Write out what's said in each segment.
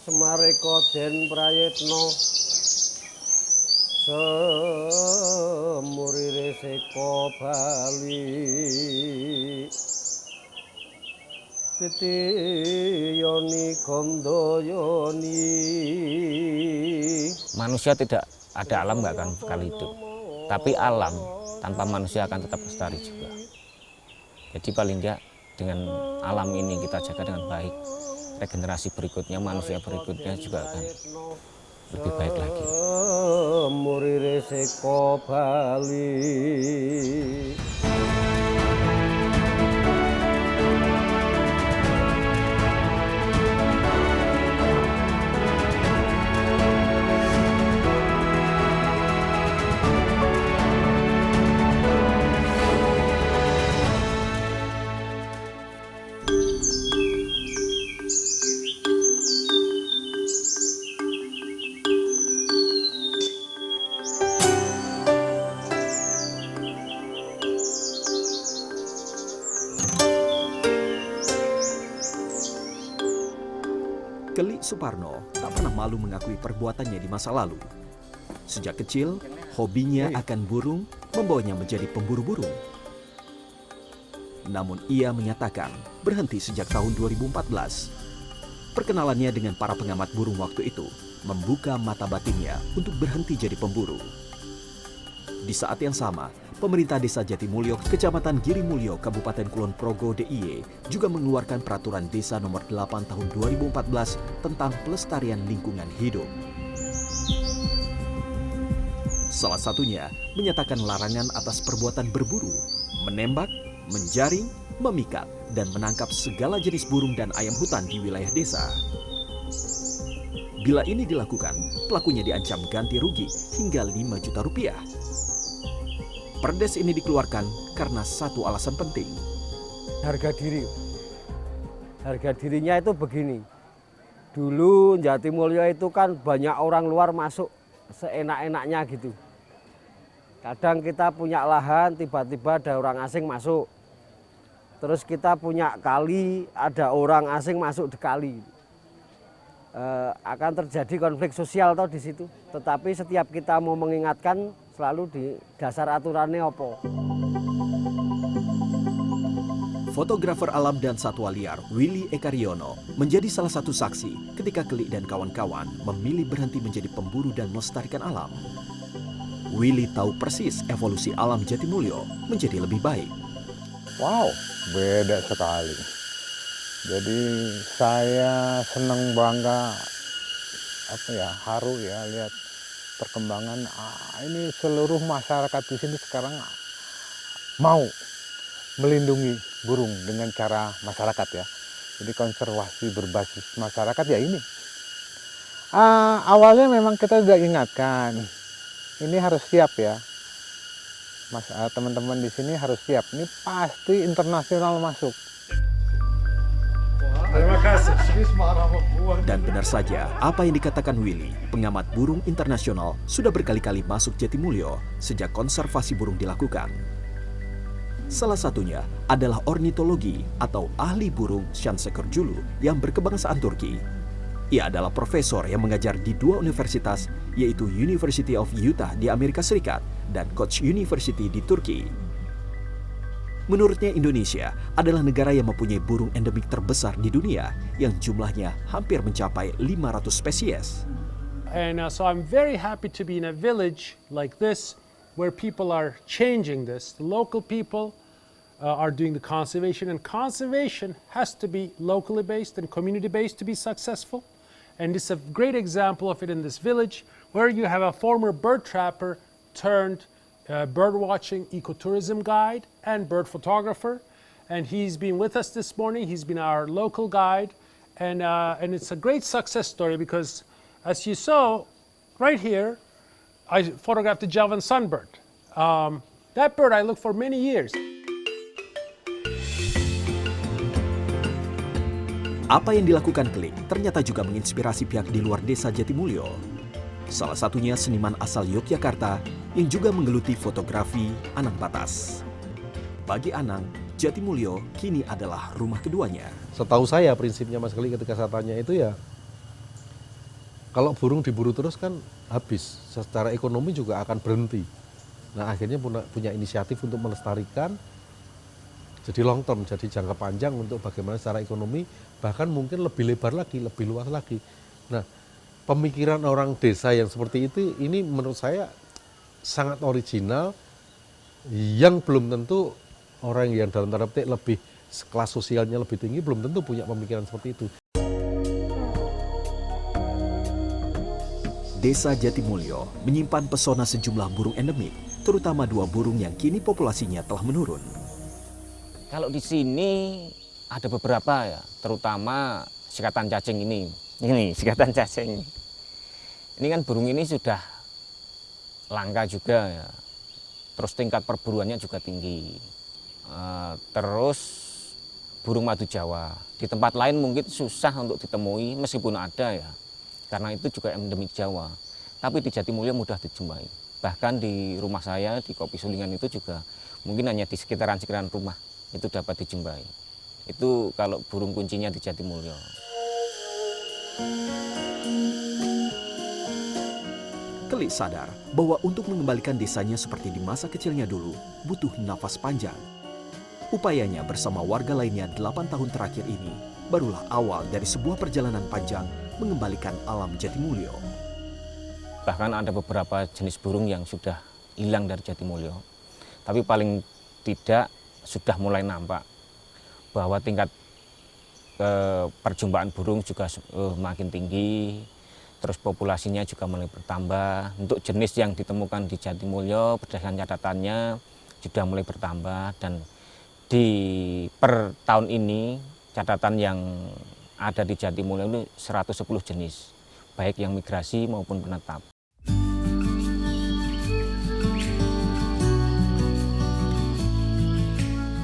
Semareka Den Prayitna semurire seka Bali Titiyoni Gandayani. Manusia tidak ada alam nggak akan kekal hidup, tapi alam tanpa manusia akan tetap lestari juga. Jadi paling enggak dengan alam ini kita jaga dengan baik, regenerasi berikutnya, manusia berikutnya juga akan lebih baik lagi. Semurire seka Bali. Kelik Suparno tak pernah malu mengakui perbuatannya di masa lalu. Sejak kecil, hobinya akan burung membawanya menjadi pemburu burung. Namun ia menyatakan berhenti sejak tahun 2014. Perkenalannya dengan para pengamat burung waktu itu membuka mata batinnya untuk berhenti jadi pemburu. Di saat yang sama, pemerintah Desa Jatimulyo, Kecamatan Girimulyo, Kabupaten Kulon Progo DIY juga mengeluarkan Peraturan Desa Nomor 8 Tahun 2014 tentang pelestarian lingkungan hidup. Salah satunya menyatakan larangan atas perbuatan berburu, menembak, menjaring, memikat, dan menangkap segala jenis burung dan ayam hutan di wilayah desa. Bila ini dilakukan, pelakunya diancam ganti rugi hingga 5 juta rupiah. Perdes ini dikeluarkan karena satu alasan penting. Harga diri. Harga dirinya itu begini. Dulu Jatimulyo itu kan banyak orang luar masuk seenak-enaknya gitu. Kadang kita punya lahan, tiba-tiba ada orang asing masuk. Terus kita punya kali, ada orang asing masuk di kali. Akan terjadi konflik sosial toh di situ. Tetapi setiap kita mau mengingatkan selalu di dasar aturannya apa. Fotografer alam dan satwa liar Willy Ekariono menjadi salah satu saksi ketika Kelik dan kawan-kawan memilih berhenti menjadi pemburu dan melestarikan alam. Willy tahu persis evolusi alam Jatimulyo menjadi lebih baik. Wow, beda sekali. Jadi saya senang bangga, haru ya lihat perkembangan. Ini seluruh masyarakat di sini sekarang mau melindungi burung dengan cara masyarakat ya. Jadi konservasi berbasis masyarakat ya ini. Awalnya memang kita sudah ingatkan, ini harus siap ya. Teman-teman di sini harus siap. Ini pasti internasional masuk. Terima kasih. Dan benar saja apa yang dikatakan Willy, pengamat burung internasional sudah berkali-kali masuk Jatimulyo sejak konservasi burung dilakukan. Salah satunya adalah ornitologi atau ahli burung Şanseker Julu yang berkebangsaan Turki. Ia adalah profesor yang mengajar di 2 universitas, yaitu University of Utah di Amerika Serikat dan Koç University di Turki. Menurutnya Indonesia adalah negara yang mempunyai burung endemik terbesar di dunia yang jumlahnya hampir mencapai 500 spesies. And so I'm very happy to be in a village like this where people are changing this. The local people are doing the conservation, and conservation has to be locally based and community based to be successful. And this is a great example of it in this village where you have a former bird trapper turned bird watching ecotourism guide and bird photographer. And he's been with us this morning. He's been our local guide. And it's a great success story because as you saw right here, I photographed the Javan sunbird. That bird I looked for many years. Apa yang dilakukan Kelik ternyata juga menginspirasi pihak di luar desa Jatimulyo. Salah satunya seniman asal Yogyakarta yang juga menggeluti fotografi Anang Batas. Bagi Anang, Jatimulyo kini adalah rumah keduanya. Setahu saya prinsipnya Mas Kelik ketika saya tanya itu ya, Kalau burung diburu terus kan habis, secara ekonomi juga akan berhenti. Nah akhirnya punya inisiatif untuk melestarikan, jadi long term, jadi jangka panjang untuk bagaimana secara ekonomi, bahkan mungkin lebih lebar lagi, lebih luas lagi. Nah pemikiran orang desa yang seperti itu, ini menurut saya sangat original, yang belum tentu orang yang dalam tanda petik lebih kelas sosialnya lebih tinggi, belum tentu punya pemikiran seperti itu. Desa Jatimulyo menyimpan pesona sejumlah burung endemik, terutama 2 burung yang kini populasinya telah menurun. Kalau di sini ada beberapa ya, terutama sikatan cacing ini. Ini sikatan cacing. Ini kan burung ini sudah langka juga ya. Terus tingkat perburuannya juga tinggi. Terus burung madu Jawa. Di tempat lain mungkin susah untuk ditemui meskipun ada ya. Karena itu juga endemik Jawa. Tapi di Jatimulyo mudah dijumpai. Bahkan di rumah saya, di Kopi Sulingan itu juga mungkin hanya di sekitaran rumah itu dapat dijumpai. Itu kalau burung kuncinya di Jatimulyo. Kelik sadar bahwa untuk mengembalikan desanya seperti di masa kecilnya dulu, butuh nafas panjang. Upayanya bersama warga lainnya 8 tahun terakhir ini, barulah awal dari sebuah perjalanan panjang mengembalikan alam Jatimulyo. Bahkan ada beberapa jenis burung yang sudah hilang dari Jatimulyo. Tapi paling tidak sudah mulai nampak bahwa tingkat perjumpaan burung juga makin tinggi, terus populasinya juga mulai bertambah. Untuk jenis yang ditemukan di Jatimulyo berdasarkan catatannya sudah mulai bertambah, dan di per tahun ini catatan yang ada di Jatimulyo itu 110 jenis, baik yang migrasi maupun penetap.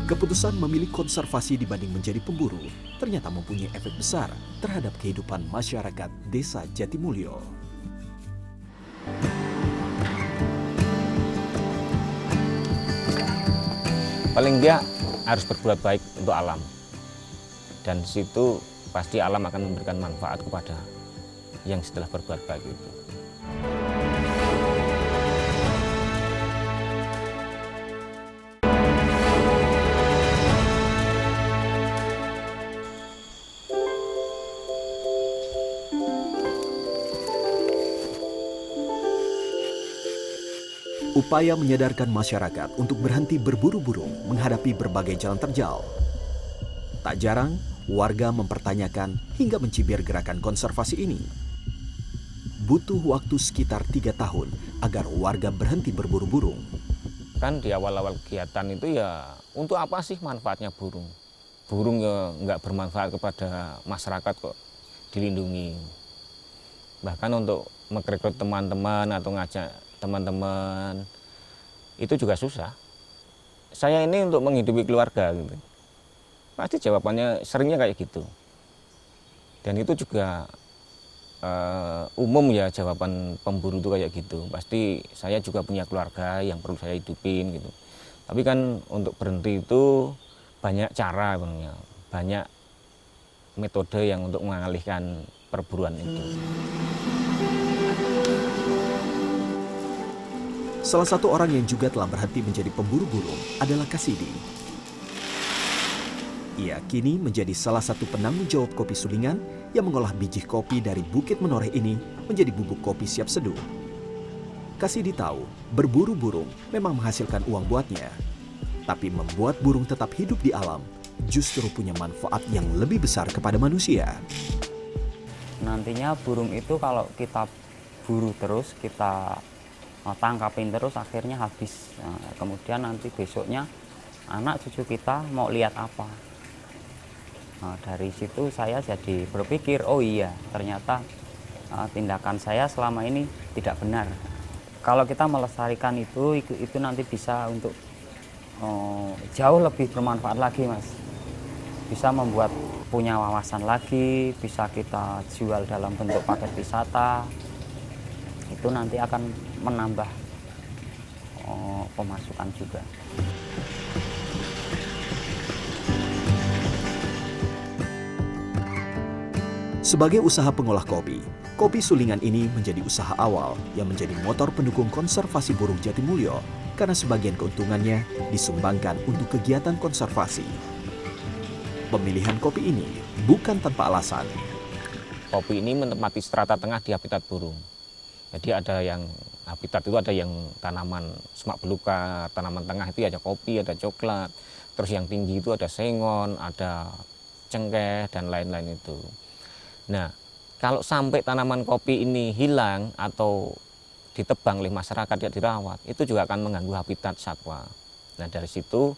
Keputusan memilih konservasi dibanding menjadi pemburu ternyata mempunyai efek besar terhadap kehidupan masyarakat Desa Jatimulyo. Paling dia harus berbuat baik untuk alam, dan situ pasti alam akan memberikan manfaat kepada yang setelah berbuat baik itu. Upaya menyadarkan masyarakat untuk berhenti berburu burung menghadapi berbagai jalan terjal. Tak jarang, warga mempertanyakan hingga mencibir gerakan konservasi ini. Butuh waktu sekitar 3 tahun agar warga berhenti berburu burung. Kan di awal-awal kegiatan itu ya, untuk apa sih manfaatnya burung? Burung ya nggak bermanfaat kepada masyarakat kok, dilindungi. Bahkan untuk merekrut teman-teman atau ngajak teman-teman itu juga susah. Saya ini untuk menghidupi keluarga gitu. Pasti jawabannya seringnya kayak gitu. Dan itu juga umum ya, jawaban pemburu itu kayak gitu. Pasti saya juga punya keluarga yang perlu saya hidupin gitu. Tapi kan untuk berhenti itu banyak cara sebenarnya, banyak metode yang untuk mengalihkan perburuan itu. Salah satu orang yang juga telah berhenti menjadi pemburu burung adalah Kasidi. Ia kini menjadi salah satu penanggung jawab Kopi Sulingan yang mengolah biji kopi dari Bukit Menoreh ini menjadi bubuk kopi siap seduh. Kasidi tahu berburu burung memang menghasilkan uang buatnya, tapi membuat burung tetap hidup di alam justru punya manfaat yang lebih besar kepada manusia. Nantinya burung itu kalau kita buru terus, kita tangkapin terus, akhirnya habis. Nah, kemudian nanti besoknya anak cucu kita mau lihat apa. Nah, dari situ saya jadi berpikir, oh iya ternyata tindakan saya selama ini tidak benar. Kalau kita melestarikan itu nanti bisa untuk jauh lebih bermanfaat lagi, Mas. Bisa membuat punya wawasan lagi, bisa kita jual dalam bentuk paket wisata. Itu nanti akan menambah pemasukan juga. Sebagai usaha pengolah kopi, Kopi Sulingan ini menjadi usaha awal yang menjadi motor pendukung konservasi burung Jatimulyo karena sebagian keuntungannya disumbangkan untuk kegiatan konservasi. Pemilihan kopi ini bukan tanpa alasan. Kopi ini menempati strata tengah di habitat burung. Jadi ada yang habitat itu ada yang tanaman semak belukar, tanaman tengah itu ada kopi, ada coklat. Terus yang tinggi itu ada sengon, ada cengkeh dan lain-lain itu. Nah, kalau sampai tanaman kopi ini hilang atau ditebang oleh masyarakat tidak dirawat, itu juga akan mengganggu habitat satwa. Nah, dari situ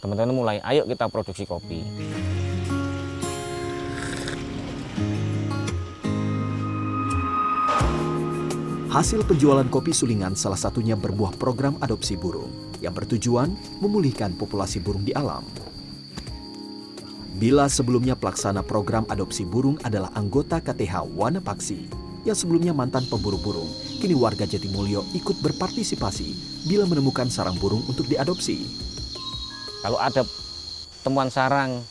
teman-teman mulai, ayo kita produksi kopi. Hasil penjualan Kopi Sulingan salah satunya berbuah program adopsi burung yang bertujuan memulihkan populasi burung di alam. Bila sebelumnya pelaksana program adopsi burung adalah anggota KTH Wanapaksi yang sebelumnya mantan pemburu burung, kini warga Jatimulyo ikut berpartisipasi bila menemukan sarang burung untuk diadopsi. Kalau ada temuan sarang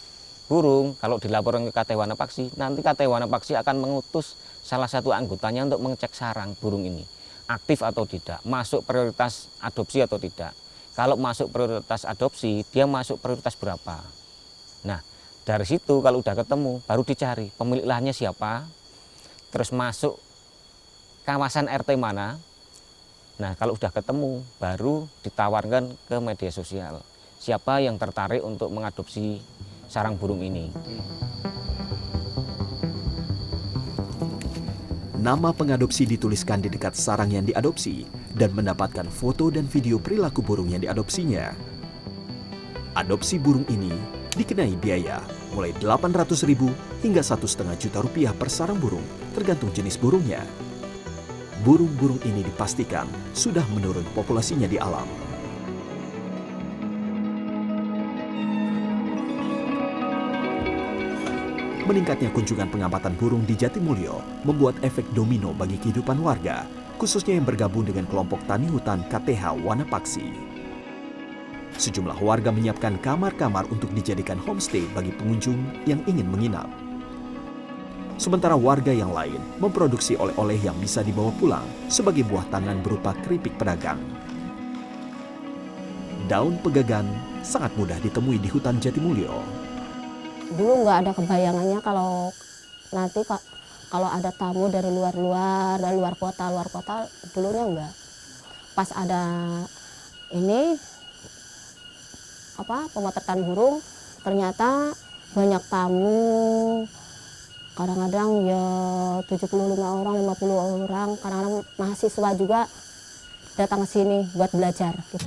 burung, kalau dilaporkan ke KTH Wanapaksi, nanti KTH Wanapaksi akan mengutus salah satu anggotanya untuk mengecek sarang burung ini, aktif atau tidak, masuk prioritas adopsi atau tidak. Kalau masuk prioritas adopsi, dia masuk prioritas berapa. Nah, dari situ kalau udah ketemu, baru dicari pemilik lahannya siapa, terus masuk kawasan RT mana. Nah, kalau udah ketemu, baru ditawarkan ke media sosial. Siapa yang tertarik untuk mengadopsi sarang burung ini. Nama pengadopsi dituliskan di dekat sarang yang diadopsi dan mendapatkan foto dan video perilaku burung yang diadopsinya. Adopsi burung ini dikenai biaya mulai Rp800.000 hingga Rp1,5 juta per sarang burung, tergantung jenis burungnya. Burung-burung ini dipastikan sudah menurun populasinya di alam. Meningkatnya kunjungan pengamatan burung di Jatimulyo membuat efek domino bagi kehidupan warga, khususnya yang bergabung dengan kelompok tani hutan KTH Wanapaksi. Sejumlah warga menyiapkan kamar-kamar untuk dijadikan homestay bagi pengunjung yang ingin menginap. Sementara warga yang lain memproduksi oleh-oleh yang bisa dibawa pulang sebagai buah tangan berupa keripik pedagang. Daun pegagan sangat mudah ditemui di hutan Jatimulyo. Dulu nggak ada kebayangannya kalau nanti kalau ada tamu dari luar kota, dulunya enggak. Pas ada ini pemotretan burung, ternyata banyak tamu, kadang-kadang ya 75 orang, 50 orang, kadang-kadang mahasiswa juga datang ke sini buat belajar gitu.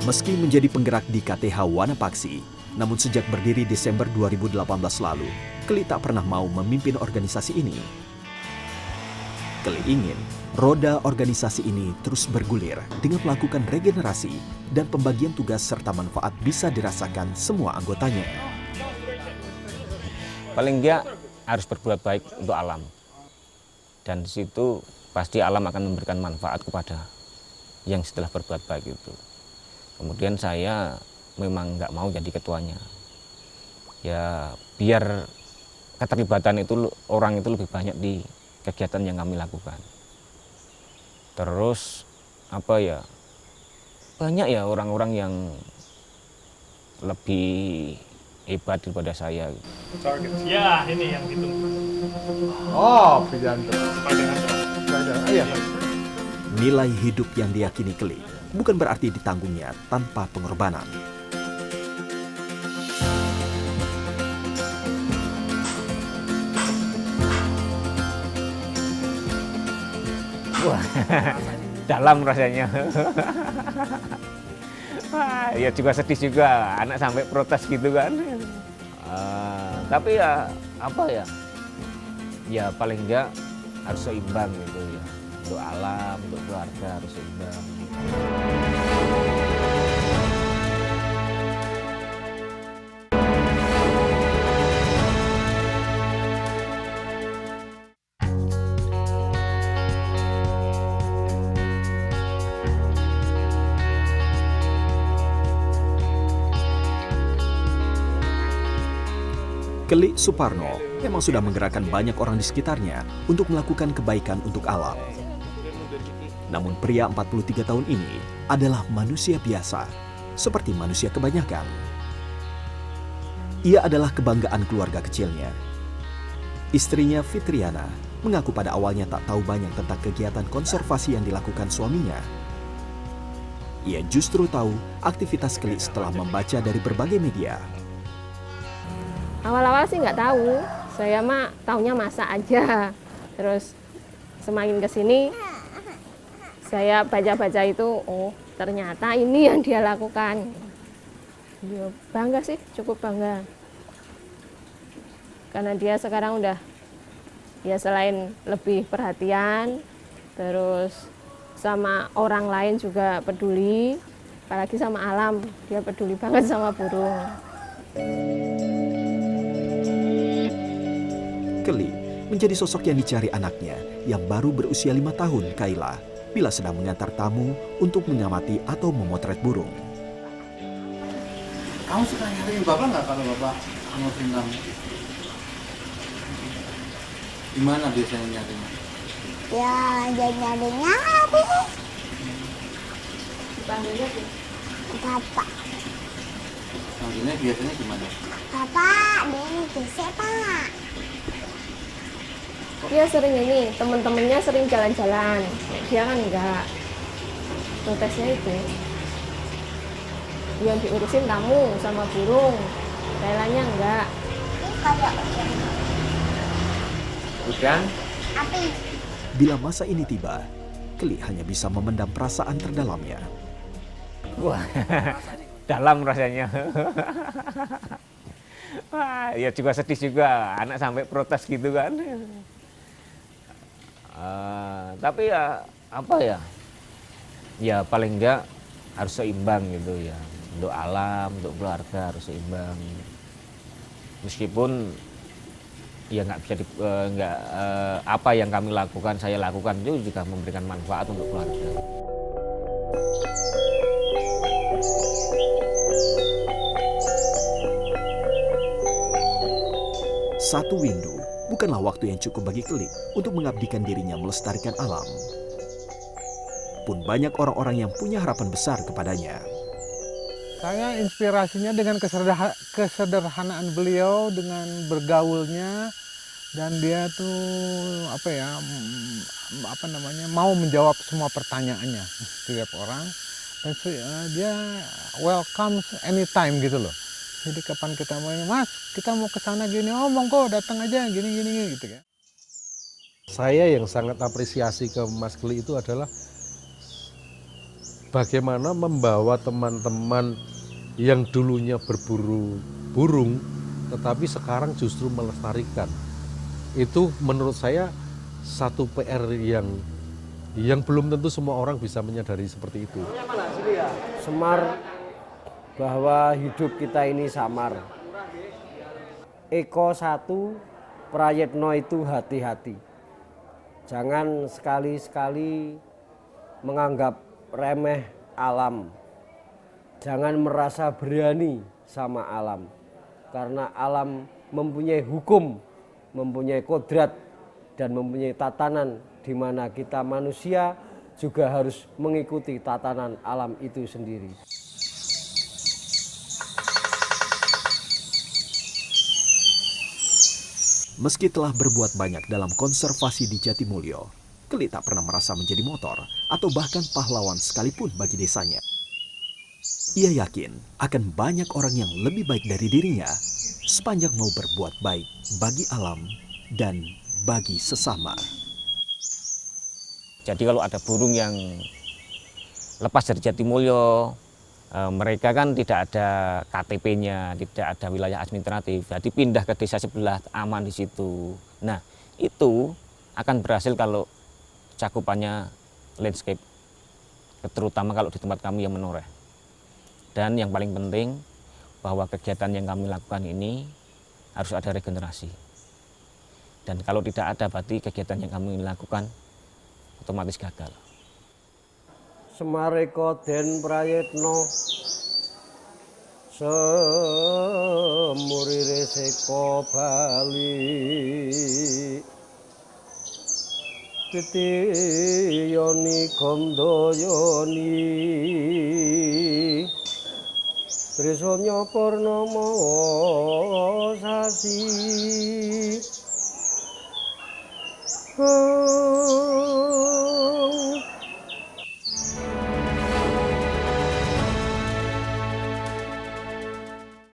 Meski menjadi penggerak di KTH Wanapaksi, namun sejak berdiri Desember 2018 lalu, Keli tak pernah mau memimpin organisasi ini. Keli ingin roda organisasi ini terus bergulir dengan melakukan regenerasi dan pembagian tugas serta manfaat bisa dirasakan semua anggotanya. Paling enggak harus berbuat baik untuk alam. Dan di situ pasti alam akan memberikan manfaat kepada yang setelah berbuat baik itu. Kemudian saya memang nggak mau jadi ketuanya. Ya biar keterlibatan itu orang itu lebih banyak di kegiatan yang kami lakukan. Terus banyak ya orang-orang yang lebih hebat daripada saya. Targets. Ya, ini yang ditunggu. Oh, Prijanto. Iya. Nilai hidup yang diyakini Keli bukan berarti ditanggungnya tanpa pengorbanan. Wah, dalam rasanya. Wah, ya juga sedih juga, anak sampai protes gitu kan. Tapi ya ya paling enggak harus seimbang gitu ya. Untuk alam, untuk keluarga harus seimbang. Keli Suparno memang sudah menggerakkan banyak orang di sekitarnya untuk melakukan kebaikan untuk alam. Namun pria 43 tahun ini adalah manusia biasa, seperti manusia kebanyakan. Ia adalah kebanggaan keluarga kecilnya. Istrinya Fitriana mengaku pada awalnya tak tahu banyak tentang kegiatan konservasi yang dilakukan suaminya. Ia justru tahu aktivitas Keli setelah membaca dari berbagai media. Awal-awal sih nggak tahu, saya mah taunya masak aja. Terus semakin kesini saya baca-baca itu, oh ternyata ini yang dia lakukan. Ya, bangga sih, cukup bangga. Karena dia sekarang udah, ya selain lebih perhatian, terus sama orang lain juga peduli, apalagi sama alam, dia peduli banget sama burung. Keli menjadi sosok yang dicari anaknya yang baru berusia 5 tahun, Kaila, bila sedang mengantar tamu untuk mengamati atau memotret burung. Kamu suka nyariin bapak nggak kalau bapak ngobrolin kamu? Gimana biasanya nyarinya? Ya, jadi nyarinya apa? Dipanggilnya tuh, Bapak. Manggilnya biasanya gimana? Bapak, ini bisa Pak. dia sering ini, temen-temennya sering jalan-jalan, dia kan enggak. Protesnya itu, yang diurusin tamu sama burung, Kailanya enggak. Ini kayak Udang? api. Bila masa ini tiba, Keli hanya bisa memendam perasaan terdalamnya. Wah, dalam rasanya. Wah, ya juga sedih juga, anak sampai protes gitu kan. Tapi ya apa ya? Ya paling enggak harus seimbang gitu ya. Untuk alam, untuk keluarga harus seimbang. Meskipun ya nggak bisa apa yang kami lakukan, saya lakukan itu juga memberikan manfaat untuk keluarga. Satu windu bukanlah waktu yang cukup bagi Keli untuk mengabdikan dirinya melestarikan alam. Pun banyak orang-orang yang punya harapan besar kepadanya. Saya inspirasinya dengan kesederhanaan beliau, dengan bergaulnya, dan dia tuh mau menjawab semua pertanyaannya setiap orang, dan dia welcome anytime gitu loh. Jadi kapan kita mau, Mas kita mau ke sana gini, oh monggo datang aja gini gitu ya. Saya yang sangat apresiasi ke Mas Keli itu adalah bagaimana membawa teman-teman yang dulunya berburu burung tetapi sekarang justru melestarikan. Itu menurut saya satu PR yang belum tentu semua orang bisa menyadari seperti itu. Semar bahwa hidup kita ini samar. Eko satu, Prayetno itu hati-hati. Jangan sekali-sekali menganggap remeh alam. Jangan merasa berani sama alam. Karena alam mempunyai hukum, mempunyai kodrat, dan mempunyai tatanan di mana kita manusia juga harus mengikuti tatanan alam itu sendiri. Meski telah berbuat banyak dalam konservasi di Jatimulyo, Keli tak pernah merasa menjadi motor atau bahkan pahlawan sekalipun bagi desanya. Ia yakin akan banyak orang yang lebih baik dari dirinya sepanjang mau berbuat baik bagi alam dan bagi sesama. Jadi kalau ada burung yang lepas dari Jatimulyo, mereka kan tidak ada KTP-nya, tidak ada wilayah administratif, jadi pindah ke desa sebelah, aman di situ. Nah, itu akan berhasil kalau cakupannya landscape, terutama kalau di tempat kami yang menoreh. Dan yang paling penting, bahwa kegiatan yang kami lakukan ini harus ada regenerasi. Dan kalau tidak ada, berarti kegiatan yang kami lakukan otomatis gagal. Semareko Den Prayetno semurire teka bali titiyoni gandayani trisanya purnama sasi